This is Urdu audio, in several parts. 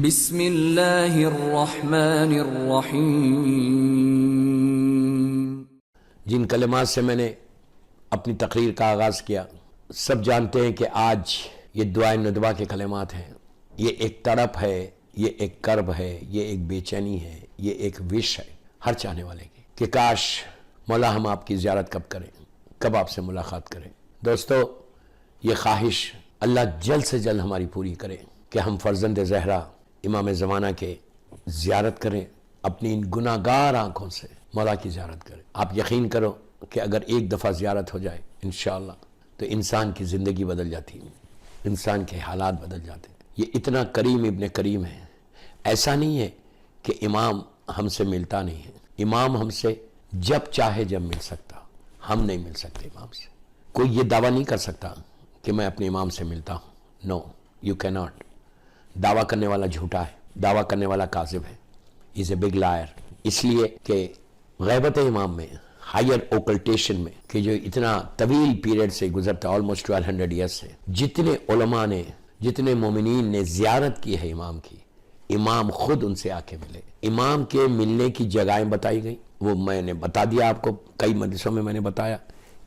بسم اللہ الرحمن الرحیم۔ جن کلمات سے میں نے اپنی تقریر کا آغاز کیا، سب جانتے ہیں کہ آج یہ دعائے ندوہ کے کلمات ہیں۔ یہ ایک تڑپ ہے، یہ ایک کرب ہے، یہ ایک بے چینی ہے، یہ ایک وش ہے ہر چاہنے والے کی کہ کاش مولا ہم آپ کی زیارت کب کریں، کب آپ سے ملاقات کریں۔ دوستو، یہ خواہش اللہ جلد سے جلد ہماری پوری کرے کہ ہم فرزند زہرا امام زمانہ کے زیارت کریں، اپنی ان گناہ گار آنکھوں سے مولا کی زیارت کریں۔ آپ یقین کرو کہ اگر ایک دفعہ زیارت ہو جائے انشاءاللہ تو انسان کی زندگی بدل جاتی ہے، انسان کے حالات بدل جاتے ہیں۔ یہ اتنا کریم ابن کریم ہے، ایسا نہیں ہے کہ امام ہم سے ملتا نہیں ہے، امام ہم سے جب چاہے جب مل سکتا، ہم نہیں مل سکتے امام سے۔ کوئی یہ دعویٰ نہیں کر سکتا کہ میں اپنے امام سے ملتا ہوں، نو یو کی ناٹ۔ دعویٰ کرنے والا جھوٹا ہے، دعویٰ کرنے والا کاذب ہے، از اے بگ لائر۔ اس لیے کہ غیبت امام میں، ہائر اوکلٹیشن میں، کہ جو اتنا طویل پیریڈ سے گزرتا، آلموسٹ 1200 ایئرس سے، جتنے علماء نے، جتنے مومنین نے زیارت کی ہے امام کی، امام خود ان سے آ کے ملے۔ امام کے ملنے کی جگہیں بتائی گئی، وہ میں نے بتا دیا آپ کو، کئی مجلسوں میں نے بتایا۔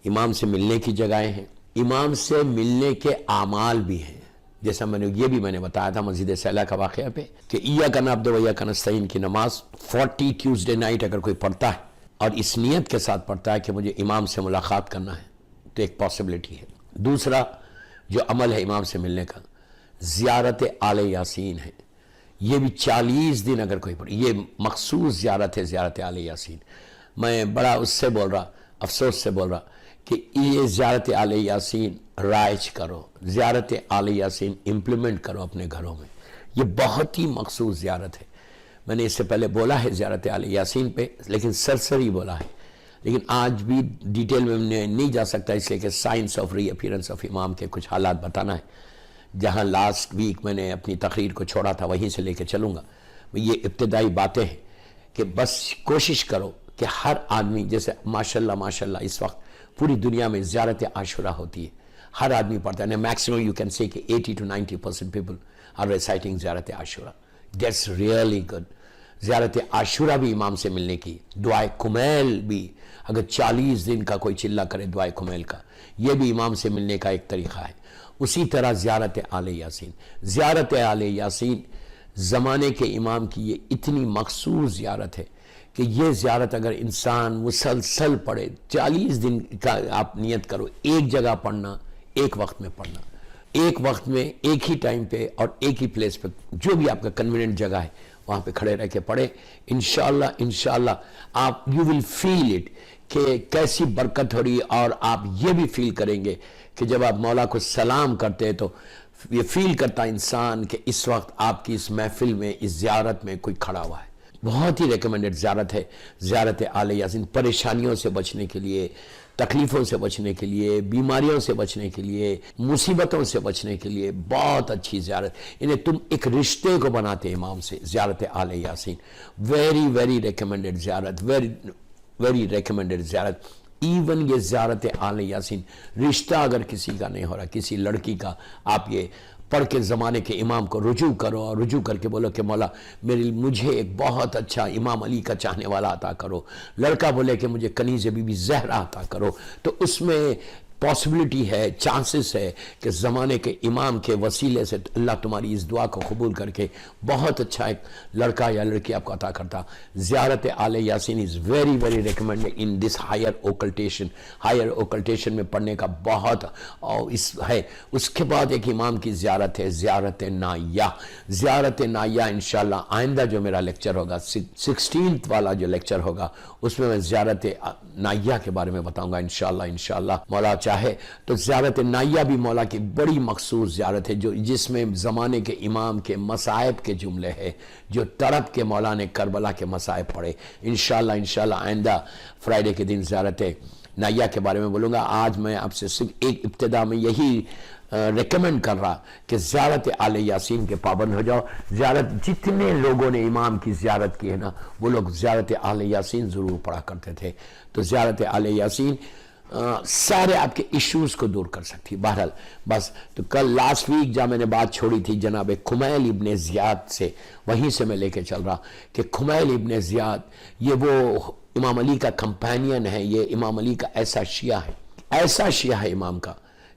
امام سے ملنے کی جگہیں ہیں، امام سے ملنے کے اعمال بھی ہیں، جیسا میں نے بتایا تھا مسجد سیلہ کا واقعہ پہ کہ ایاک نعبد و ایاک نستعین کی نماز 40 ٹیوزڈے نائٹ اگر کوئی پڑھتا ہے اور اس نیت کے ساتھ پڑھتا ہے کہ مجھے امام سے ملاقات کرنا ہے تو ایک پاسبلٹی ہے۔ دوسرا جو عمل ہے امام سے ملنے کا، زیارت آل یاسین ہے۔ یہ بھی 40 دن اگر کوئی پڑھے، یہ مخصوص زیارت ہے، زیارت آل یاسین۔ میں بڑا اس سے بول رہا، افسوس سے بول رہا کہ یہ زیارت آل یاسین رائج کرو، زیارت آل یاسین امپلیمنٹ کرو اپنے گھروں میں۔ یہ بہت ہی مخصوص زیارت ہے۔ میں نے اس سے پہلے بولا ہے زیارت آل یاسین پہ، لیکن سرسری بولا ہے، لیکن آج بھی ڈیٹیل میں نہیں جا سکتا، اس لیے کہ science of reappearance of امام کے کچھ حالات بتانا ہے۔ جہاں لاسٹ ویک میں نے اپنی تقریر کو چھوڑا تھا وہیں سے لے کے چلوں گا۔ یہ ابتدائی باتیں ہیں کہ بس کوشش کرو کہ ہر آدمی، جیسے ماشاءاللہ اس وقت پوری دنیا میں زیارت عاشورہ ہوتی ہے، ہر آدمی پڑھتا ہے، میکسیمم یو کین سے کہ 80 to 90% پیپل آر ریسائٹنگ زیارت عاشورہ۔ That's really good. زیارت عاشورہ بھی امام سے ملنے کی، دعائے کمیل بھی، اگر 40 دن کا کوئی چلہ کرے دعائے کمیل کا، یہ بھی امام سے ملنے کا ایک طریقہ ہے۔ اسی طرح زیارت آل یاسین، زیارت آل یاسین زمانے کے امام کی یہ اتنی مخصوص زیارت ہے کہ یہ زیارت اگر انسان مسلسل پڑھے، 40 دن کا آپ نیت کرو، ایک جگہ پڑھنا، ایک وقت میں پڑھنا، ایک وقت میں ایک ہی ٹائم پہ اور ایک ہی پلیس پہ، جو بھی آپ کا کنویننٹ جگہ ہے وہاں پہ کھڑے رہ کے پڑھے، انشاءاللہ آپ یو ول فیل اٹ کہ کیسی برکت ہو رہی ہے، اور آپ یہ بھی فیل کریں گے کہ جب آپ مولا کو سلام کرتے ہیں تو یہ فیل کرتا انسان کہ اس وقت آپ کی اس محفل میں، اس زیارت میں کوئی کھڑا ہوا ہے۔ بہت ہی ریکمنڈڈ زیارت ہے زیارت آل یاسین، پریشانیوں سے بچنے کے لیے، تکلیفوں سے بچنے کے لیے، بیماریوں سے بچنے کے لیے، مصیبتوں سے بچنے کے لیے بہت اچھی زیارت۔ انہیں تم ایک رشتے کو بناتے امام سے، زیارت آل یاسین ویری ریکمنڈڈ زیارت، ویری ریکمنڈڈ زیارت۔ ایون یہ زیارت آل یاسین، رشتہ اگر کسی کا نہیں ہو رہا، کسی لڑکی کا، آپ یہ پڑھ کے زمانے کے امام کو رجوع کرو، اور رجوع کر کے بولو کہ مولا مجھے ایک بہت اچھا امام علی کا چاہنے والا عطا کرو۔ لڑکا بولے کہ مجھے کنیز بی بی زہرا عطا کرو، تو اس میں پاسبلٹی ہے، چانسز ہے کہ زمانے کے امام کے وسیلے سے اللہ تمہاری اس دعا کو قبول کر کے بہت اچھا ایک لڑکا یا لڑکی آپ کو عطا کرتا۔ زیارت آل یاسین is very recommended in this higher occultation میں پڑھنے کا بہت ہے۔ اس کے بعد ایک امام کی زیارت ہے، زیارت نائیہ۔ زیارت نائیہ انشاءاللہ آئندہ جو میرا لیکچر ہوگا، 16th والا جو لیکچر ہوگا، اس میں زیارت نائیہ کے بارے میں بتاؤں گا انشاءاللہ مولا چاہے تو۔ زیارت نائیہ بھی مولا کی بڑی مخصوص زیارت ہے، جس میں زمانے کے امام کے مصائب کے جملے ہیں، جو تڑپ کے مولا نے کربلا کے مصائب پڑھے۔ انشاءاللہ آئندہ فرائیڈے کے دن زیارت نائیہ کے بارے میں بولوں گا۔ آج میں آپ سے صرف ایک ابتدا میں یہی ریکمنڈ کر رہا کہ زیارت آل یاسین کے پابند ہو جاؤ۔ زیارت جتنے لوگوں نے امام کی زیارت کی ہے نا، وہ لوگ زیارت آل یاسین ضرور پڑھا کرتے تھے۔ تو زیارت آل یاسین سارے آپ کے ایشوز کو دور کر سکتی ہے. بہرحال بس تو کل لاسٹ ویک جہاں میں نے بات چھوڑی تھی جناب خمیل ابن زیاد سے، وہیں سے میں لے کے چل رہا کہ خمیل ابن زیاد یہ وہ امام علی کا کمپینین ہے، یہ امام علی کا ایسا شیعہ ہے امام کا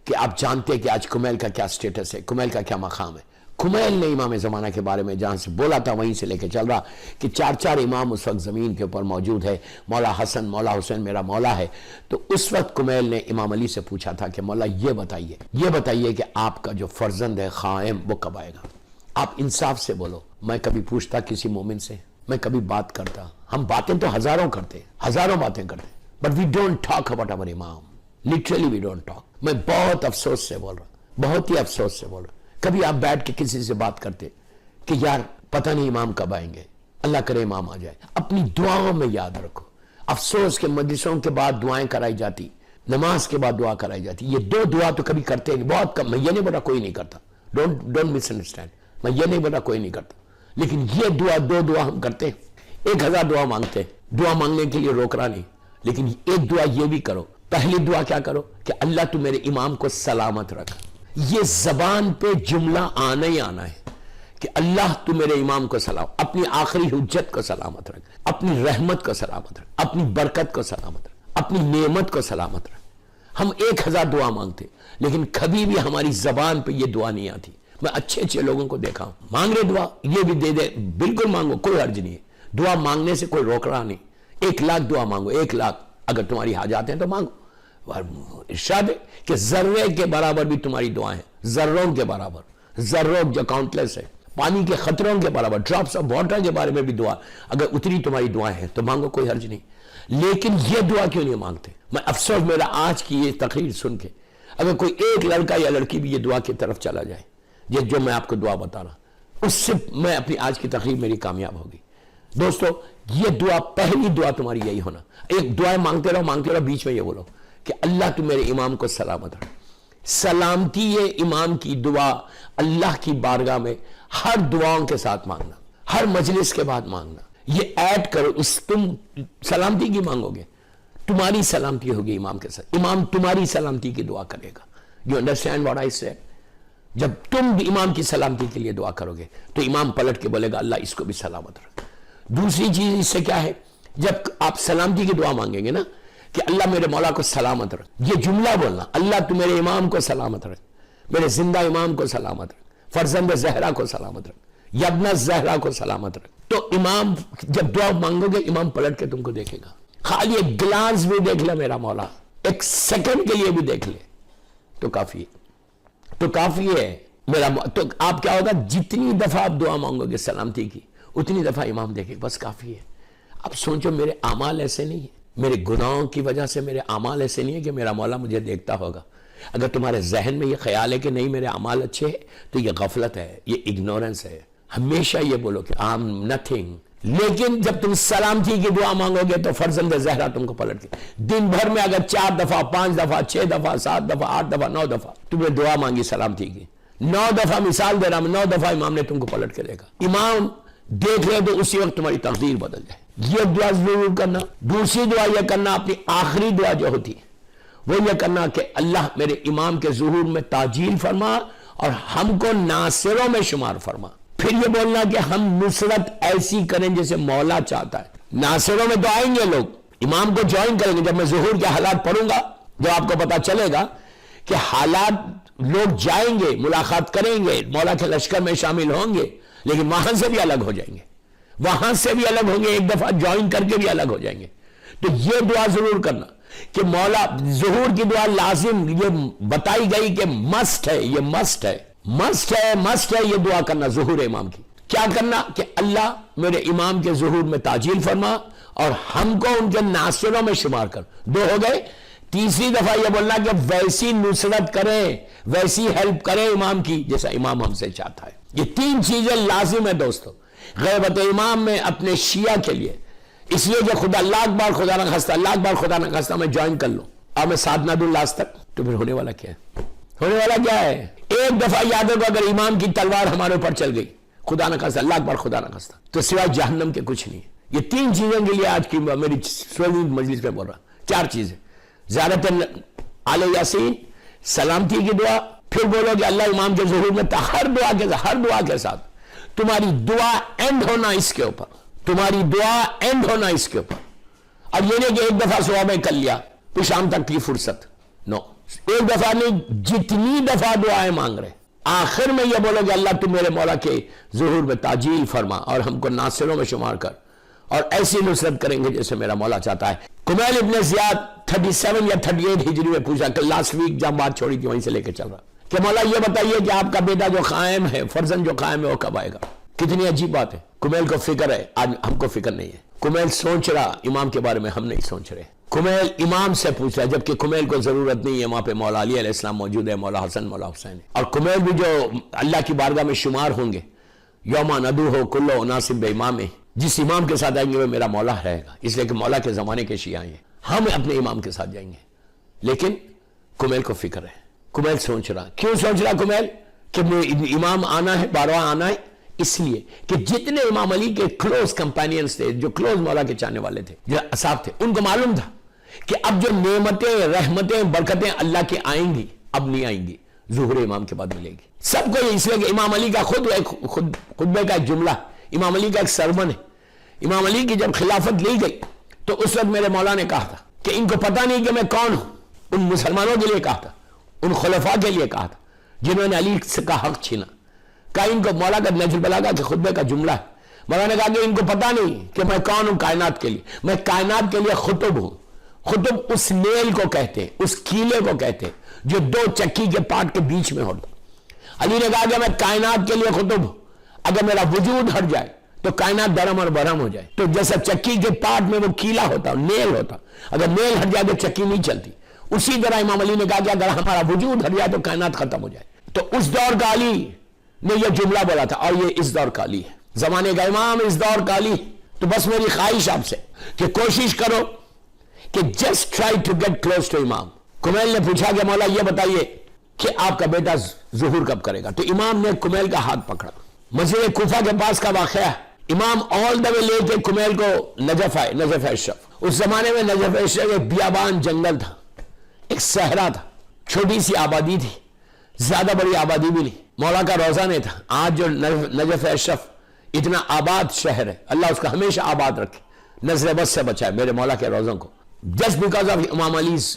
کہ آپ جانتے ہیں کہ آج خمیل کا کیا سٹیٹس ہے، خمیل کا کیا مقام ہے. خمیل نے امام زمانہ کے بارے میں جہاں سے بولا تھا وہیں سے لے کے چل رہا کہ 4 امام اس وقت زمین کے اوپر موجود ہے، مولا حسن مولا حسین میرا مولا ہے. تو اس وقت خمیل نے امام علی سے پوچھا تھا کہ مولا یہ بتائیے کہ آپ کا جو فرزند ہے قائم وہ کب آئے گا؟ آپ انصاف سے بولو. میں کبھی پوچھتا کسی مومن سے، میں کبھی بات کرتا، ہم باتیں تو ہزاروں باتیں کرتے but we don't talk about our امام. Literally we don't talk. میں بہت افسوس سے بول رہا کبھی آپ بیٹھ کے کسی سے بات کرتے کہ یار پتہ نہیں امام کب آئیں گے، اللہ کرے امام آ جائے. اپنی دعاؤں میں یاد رکھو. افسوس کہ مجلسوں کے بعد دعائیں کرائی جاتی، نماز کے بعد دعا کرائی جاتی. یہ 2 دعا تو کبھی کرتے نہیں، بہت کم. میں یہ نہیں بولا کوئی نہیں کرتا، ڈونٹ مس انڈرسٹینڈ. میں یہ نہیں بولا کوئی نہیں کرتا، لیکن یہ 2 دعا ہم کرتے ہیں. 1000 دعا مانگتے ہیں، دعا مانگنے کے لیے روک رہا نہیں، لیکن ایک دعا یہ بھی کرو. پہلی دعا کیا کرو کہ اللہ تو میرے امام کو سلامت رکھ. یہ زبان پہ جملہ آنا ہی آنا ہے کہ اللہ تو میرے امام کو سلامت، اپنی آخری حجت کو سلامت رکھ، اپنی رحمت کو سلامت رکھ، اپنی برکت کو سلامت رکھ، اپنی نعمت کو سلامت رکھ. ہم 1000 دعا مانگتے لیکن کبھی بھی ہماری زبان پہ یہ دعا نہیں آتی. میں اچھے لوگوں کو دیکھا ہوں مانگ رہے دعا، یہ بھی دے دے، بالکل مانگو، کوئی حرج نہیں ہے. دعا مانگنے سے کوئی روک رہا نہیں. 1 لاکھ دعا مانگو، 1 لاکھ اگر تمہاری حاجات ہیں تو مانگو. ارشاد ہے کہ ذرے کے برابر بھی تمہاری دعائیں ہیں، ذروں کے برابر، ذروں جو کاؤنٹلیس ہے، پانی کے خطروں کے برابر، ڈراپس آف واٹر کے بارے میں بھی دعا اگر اتنی تمہاری دعائیں ہیں تو مانگو، کوئی حرج نہیں. لیکن یہ دعا کیوں نہیں مانگتے؟ میں افسوس میرا آج کی یہ تقریر سن کے اگر کوئی ایک لڑکا یا لڑکی بھی یہ دعا کی طرف چلا جائے، یہ جو میں آپ کو دعا بتا رہا، اس سے میں اپنی آج کی تقریر میری کامیاب ہوگی. دوستو یہ دعا، پہلی دعا تمہاری یہی ہونا. ایک دعائیں مانگتے رہو، بیچ میں یہ بولو کہ اللہ تو میرے امام کو سلامت رکھ. سلامتی یہ امام کی دعا اللہ کی بارگاہ میں ہر دعاؤں کے ساتھ مانگنا، ہر مجلس کے بعد مانگنا. یہ ایڈ کرو، تم سلامتی کی مانگو گے، تمہاری سلامتی ہوگی امام کے ساتھ. امام تمہاری سلامتی کی دعا کرے گا. You understand what I said? جب تم امام کی سلامتی کے لیے دعا کرو گے تو امام پلٹ کے بولے گا اللہ اس کو بھی سلامت رکھ. دوسری چیز اس سے کیا ہے، جب آپ سلامتی کی دعا مانگیں گے نا کہ اللہ میرے مولا کو سلامت رکھ، یہ جملہ بولنا، اللہ تو میرے امام کو سلامت رکھ، میرے زندہ امام کو سلامت رکھ، فرزند زہرا کو سلامت رکھ، یبن زہرا کو سلامت رکھ. تو امام جب دعا مانگو گے امام پلٹ کے تم کو دیکھے گا. خالی ایک گلانس بھی دیکھ لے میرا مولا، 1 سیکنڈ کے لیے بھی دیکھ لے تو کافی ہے میرا. تو آپ کیا ہوگا، جتنی دفعہ آپ دعا مانگو گے سلامتی کی اتنی دفعہ امام دیکھے، بس کافی ہے. اب سوچو میرے اعمال ایسے نہیں ہیں، میرے گناہوں کی وجہ سے میرے اعمال ایسے نہیں ہے کہ میرا مولا مجھے دیکھتا ہوگا. اگر تمہارے ذہن میں یہ خیال ہے کہ نہیں میرے اعمال اچھے ہیں تو یہ غفلت ہے، یہ اگنورنس ہے. ہمیشہ یہ بولو کہ آئی ایم نتھنگ. لیکن جب تم سلامتی کی دعا مانگو گے تو فرزند زہرا تم کو پلٹ کے دن بھر میں اگر 4 دفعہ 5 دفعہ 6 دفعہ 7 دفعہ 8 دفعہ 9 دفعہ تم نے دعا مانگی سلامتی کی، 9 دفعہ مثال دے رہا ہوں، 9 دفعہ امام نے تم کو پلٹ کے دیکھا. امام دیکھ لے تو اسی وقت تمہاری تقدیر بدل جائے. یہ دعا ضرور کرنا. دوسری دعا یہ کرنا، اپنی آخری دعا جو ہوتی ہے وہ یہ کرنا کہ اللہ میرے امام کے ظہور میں تعجیل فرما اور ہم کو ناصروں میں شمار فرما. پھر یہ بولنا کہ ہم نصرت ایسی کریں جیسے مولا چاہتا ہے. ناصروں میں تو آئیں گے لوگ، امام کو جوائن کریں گے. جب میں ظہور کے حالات پڑھوں گا جب آپ کو پتا چلے گا کہ حالات، لوگ جائیں گے، ملاقات کریں گے، مولا کے لشکر میں شامل ہوں گے، لیکن وہاں سے بھی الگ ہو جائیں گے، وہاں سے بھی الگ ہوں گے، ایک دفعہ جوائن کر کے بھی الگ ہو جائیں گے. تو یہ دعا ضرور کرنا کہ مولا، ظہور کی دعا لازم یہ بتائی گئی کہ مسٹ ہے، یہ مسٹ ہے یہ دعا کرنا ظہور امام کی. کیا کرنا کہ اللہ میرے امام کے ظہور میں تعجیل فرما اور ہم کو ان کے ناصروں میں شمار کر. 2 ہو گئے. تیسری دفعہ یہ بولنا کہ ویسی نصرت کریں، ویسی ہیلپ کریں امام کی جیسا امام ہم سے چاہتا ہے. یہ 3 چیزیں لازم ہے دوستو غیبت امام میں اپنے شیعہ کے لیے. اس لیے کہ خدا اللہ اکبر، خدا نہ خواستہ، اللہ اکبر خدا نہ خواستہ میں جوائن کر لوں اور میں ساتھ نہ دوں لاسٹ تک، تو پھر ہونے والا کیا ہے؟ ہونے والا کیا ہے؟ ایک دفعہ یاد ہوگا اگر امام کی تلوار ہمارے اوپر چل گئی، خدا نہ خواستہ، اللہ اکبر خدا نہ خواستہ، تو سوائے جہنم کے کچھ نہیں ہے. یہ 3 چیزوں کے لیے آج کی میری سوئنگ مجلس میں بول رہا. 4 چیزیں: زیارت آل یاسین، سلامتی کی دعا، پھر بولو کہ اللہ امام کے ظہور میں ہر دعا کے ساتھ تمہاری دعا اینڈ ہونا اس کے اوپر، تمہاری دعا اینڈ ہونا اس کے اوپر. اب یہ نہیں کہ ایک دفعہ صبح میں کر لیا پھر شام تک کی فرصت، نو، ایک دفعہ نہیں، جتنی دفعہ دعائیں مانگ رہے آخر میں یہ بولو کہ اللہ تم میرے مولا کے ظہور میں تعجیل فرما اور ہم کو ناصروں میں شمار کر اور ایسی نصرت کریں گے جیسے میرا مولا چاہتا ہے. کمیل ابن زیاد 37 یا 38 ہجری میں پوچھا کہ لاسٹ ویک جب بات چھوڑی تھی وہیں سے لے کے چل رہا کہ مولا یہ بتائیے کہ آپ کا بیٹا جو قائم ہے، فرزند جو قائم ہے، وہ کب آئے گا؟ کتنی عجیب بات ہے. کمیل کو فکر ہے، آج ہم کو فکر نہیں ہے. کمیل سوچ رہا امام کے بارے میں، ہم نہیں سوچ رہے. کمیل امام سے پوچھ رہا ہے جبکہ کمیل کو ضرورت نہیں ہے، وہاں پہ مولا علی علیہ السلام موجود ہے، مولا حسن، مولا حسین ہے. اور کمیل بھی جو اللہ کی بارگاہ میں شمار ہوں گے، یوم ندعو کل اناس بامام، جس امام کے ساتھ آئیں گے وہ میرا مولا رہے گا، اس لیے کہ مولا کے زمانے کے شیعہ ہیں، ہم اپنے امام کے ساتھ جائیں گے. لیکن کمیل کو فکر ہے، کمیل سوچ رہا. کیوں سوچ رہا کمیل؟ کہ امام آنا ہے، بارواں آنا ہے، اس لیے کہ جتنے امام علی کے کلوز کمپینینز تھے، جو کلوز مولا کے چاہنے والے تھے، جو اصحاب تھے، ان کو معلوم تھا کہ اب جو نعمتیں، رحمتیں، برکتیں اللہ کی آئیں گی اب نہیں آئیں گی، ظہور امام کے بعد ملے گی سب کو. اس لیے کہ امام علی کا خطبے کا ایک جملہ، امام علی کا ایک سرمن ہے. امام علی کی جب خلافت لی گئی تو اس وقت میرے مولا نے کہا تھا کہ ان کو پتہ نہیں کہ میں کون ہوں. ان مسلمانوں کے لیے کہا تھا، ان خلفاء کے لیے کہا تھا جنہوں نے علی سے کا حق چھینا. کہا ان کو، مولا کا نہج البلاغہ کے خطبے کا جملہ ہے، مولا نے کہا کہ ان کو پتہ نہیں کہ میں کون ہوں کائنات کے لیے. میں کائنات کے لیے خطب ہوں. خطب اس نیل کو کہتے ہیں، اس کیلے کو کہتے ہیں جو دو چکی کے پاٹ کے بیچ میں ہوتا. علی نے کہا کہ میں کائنات کے لیے خطب ہوں، اگر میرا وجود ہٹ جائے تو کائنات درم اور برہم ہو جائے. تو جیسا چکی کے پاٹ میں وہ کیلا ہوتا، نیل ہوتا، اگر نیل ہٹ جائے تو چکی نہیں چلتی، اسی طرح امام علی نے کہا کہ اگر ہمارا وجود ہٹ جائے تو کائنات ختم ہو جائے. تو اس دور کا علی نے یہ جملہ بولا تھا، اور یہ اس دور کا علی ہے، زمانے کا امام، اس دور کا علی. تو بس میری خواہش آپ سے کہ کوشش کرو کہ just try to get close to امام. کمیل نے پوچھا کہ مولا یہ بتائیے کہ آپ کا بیٹا ظہور کب کرے گا؟ تو امام نے کمیل کا ہاتھ پکڑا. مسجد کوفہ کے پاس کا واقعہ ہے. امام آل دا وے لے کے کمیل کو نجف آئے، نجف اشرف. اس زمانے میں نجف اشرف ایک بیابان جنگل تھا، ایک صحرا تھا، چھوٹی سی آبادی تھی، زیادہ بڑی آبادی بھی نہیں. مولا کا روزہ نہیں تھا. آج جو نجف اشرف اتنا آباد شہر ہے، اللہ اس کا ہمیشہ آباد رکھے، نظر بد سے بچائے میرے مولا کے روزوں کو، جسٹ بیکاز آف امام علی's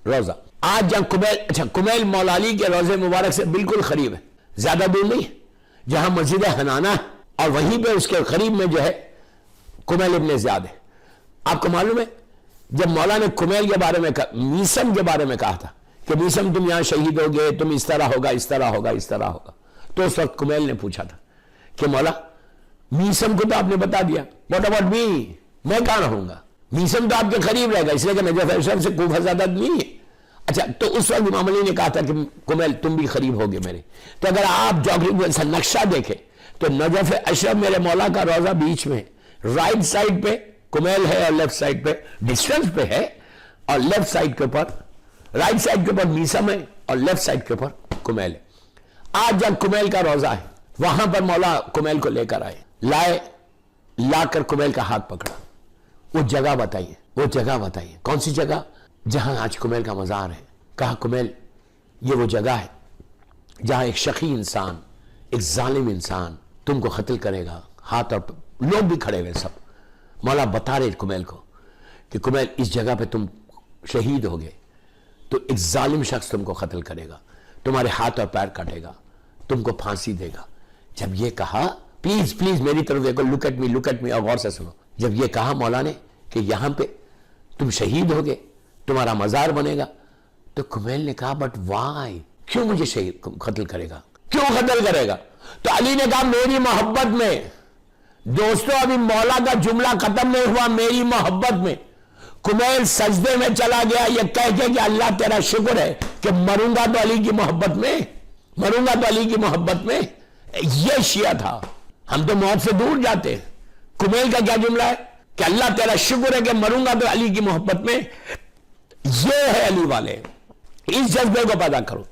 روزہ. آج جہاں کمیل مولا علی کے روزے مبارک سے بالکل قریب ہے، زیادہ دور نہیں ہے، جہاں مسجد حنانہ ہے اور وہیں پہ اس کے قریب میں جو ہے کمیل ابن زیاد ہے. آپ کو معلوم ہے جب مولا نے کمیل کے بارے میں میسم کے بارے میں کہا تھا کہ میسم تم یہاں شہید ہوگے، تم اس طرح ہوگا، اس طرح ہوگا، اس طرح ہوگا، تو اس وقت کمیل نے پوچھا تھا کہ مولا میسم کو تو آپ نے بتا دیا، واٹ اباؤٹ می، میں کہاں رہوں گا؟ میسم تو آپ کے قریب رہے گا، اس لیے کہ نجف اشرف سے کوفہ زیادہ نہیں ہے. اچھا، تو اس وقت امام علی نے کہا تھا کہ کمیل تم بھی قریب ہوگے میرے. تو اگر آپ جغرافی سے نقشہ دیکھیں تو نجف اشرف میرے مولا کا روزہ بیچ میں، رائٹ سائڈ پہ کمیل ہے اور لیفٹ سائڈ پہ ڈسٹنس پہ ہے، اور لیفٹ سائڈ کے اوپر، رائٹ سائڈ کے اوپر میسم ہے اور لیفٹ سائڈ کے اوپر کمیل ہے. آج جب کمیل کا روزہ ہے وہاں پر مولا کمیل کو لے کر آئے، لا کر کمیل کا ہاتھ پکڑا. وہ جگہ بتائیے، وہ جگہ بتائیے، کون سی جگہ؟ جہاں آج کمیل کا مزار ہے. کہا کمیل یہ وہ جگہ ہے جہاں ایک شقی انسان، ایک ظالم انسان تم کو قتل کرے گا. ہاتھ اور لوگ بھی کھڑے ہوئے سب. مولا بتا رہے کمیل کو کہ کمیل اس جگہ پہ تم شہید ہوگے تو ایک ظالم شخص تم کو قتل کرے گا، تمہارے ہاتھ اور پیر کاٹے گا، تم کو پھانسی دے گا. جب یہ کہا، پلیز پلیز میری طرف دیکھو، لک ایٹ می اور غور سے سنو. جب یہ کہا مولا نے کہ یہاں پہ تم شہید ہوگے، تمہارا مزار بنے گا، تو کمیل نے کہا بٹ وائی، کیوں مجھے شہید قتل کرے گا، کیوں قتل کرے گا؟ تو علی نے کہا میری محبت میں. دوستو ابھی مولا کا جملہ ختم نہیں ہوا، میری محبت میں. کمیل سجدے میں چلا گیا یہ کہہ کے کہ اللہ تیرا شکر ہے کہ مروں گا تو علی کی محبت میں، مروں گا تو علی کی محبت میں. یہ شیعہ تھا. ہم تو موت سے دور جاتے ہیں. کمیل کا کیا جملہ ہے کہ اللہ تیرا شکر ہے کہ مروں گا تو علی کی محبت میں. یہ ہے علی والے. اس جذبے کو پیدا کرو.